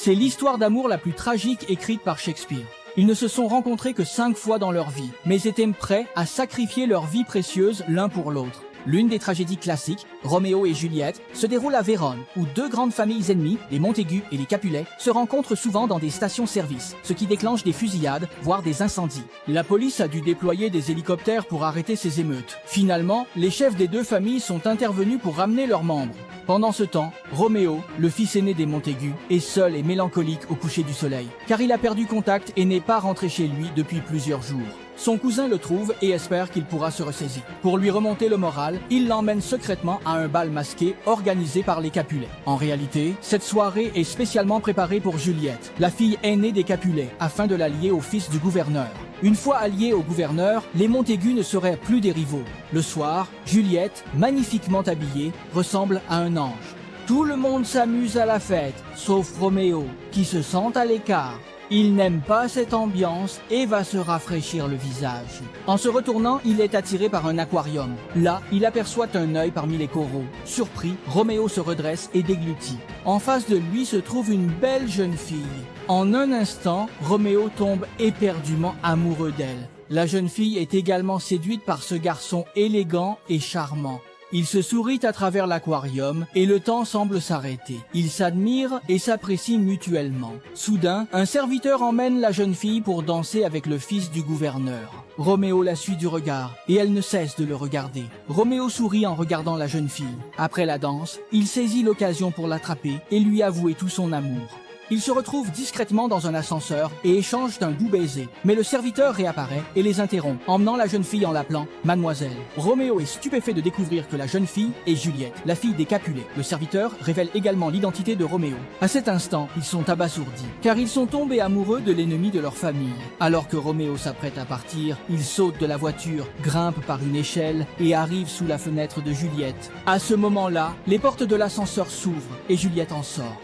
C'est l'histoire d'amour la plus tragique écrite par Shakespeare. Ils ne se sont rencontrés que 5 fois dans leur vie, mais étaient prêts à sacrifier leur vie précieuse l'un pour l'autre. L'une des tragédies classiques, Roméo et Juliette, se déroule à Vérone, où 2 grandes familles ennemies, les Montaigu et les Capulet, se rencontrent souvent dans des stations-service, ce qui déclenche des fusillades, voire des incendies. La police a dû déployer des hélicoptères pour arrêter ces émeutes. Finalement, les chefs des 2 familles sont intervenus pour ramener leurs membres. Pendant ce temps, Roméo, le fils aîné des Montaigu, est seul et mélancolique au coucher du soleil, car il a perdu contact et n'est pas rentré chez lui depuis plusieurs jours. Son cousin le trouve et espère qu'il pourra se ressaisir. Pour lui remonter le moral, il l'emmène secrètement à un bal masqué organisé par les Capulet. En réalité, cette soirée est spécialement préparée pour Juliette, la fille aînée des Capulet, afin de la lier au fils du gouverneur. Une fois alliés au gouverneur, les Montaigu ne seraient plus des rivaux. Le soir, Juliette, magnifiquement habillée, ressemble à un ange. Tout le monde s'amuse à la fête, sauf Roméo, qui se sent à l'écart. Il n'aime pas cette ambiance et va se rafraîchir le visage. En se retournant, il est attiré par un aquarium. Là, il aperçoit un œil parmi les coraux. Surpris, Roméo se redresse et déglutit. En face de lui se trouve une belle jeune fille. En un instant, Roméo tombe éperdument amoureux d'elle. La jeune fille est également séduite par ce garçon élégant et charmant. Il se sourit à travers l'aquarium et le temps semble s'arrêter. Ils s'admirent et s'apprécient mutuellement. Soudain, un serviteur emmène la jeune fille pour danser avec le fils du gouverneur. Roméo la suit du regard et elle ne cesse de le regarder. Roméo sourit en regardant la jeune fille. Après la danse, il saisit l'occasion pour l'attraper et lui avouer tout son amour. Ils se retrouvent discrètement dans un ascenseur et échangent un doux baiser. Mais le serviteur réapparaît et les interrompt, emmenant la jeune fille en l'appelant « Mademoiselle ». Roméo est stupéfait de découvrir que la jeune fille est Juliette, la fille des Capulet. Le serviteur révèle également l'identité de Roméo. À cet instant, ils sont abasourdis, car ils sont tombés amoureux de l'ennemi de leur famille. Alors que Roméo s'apprête à partir, il saute de la voiture, grimpe par une échelle et arrive sous la fenêtre de Juliette. À ce moment-là, les portes de l'ascenseur s'ouvrent et Juliette en sort.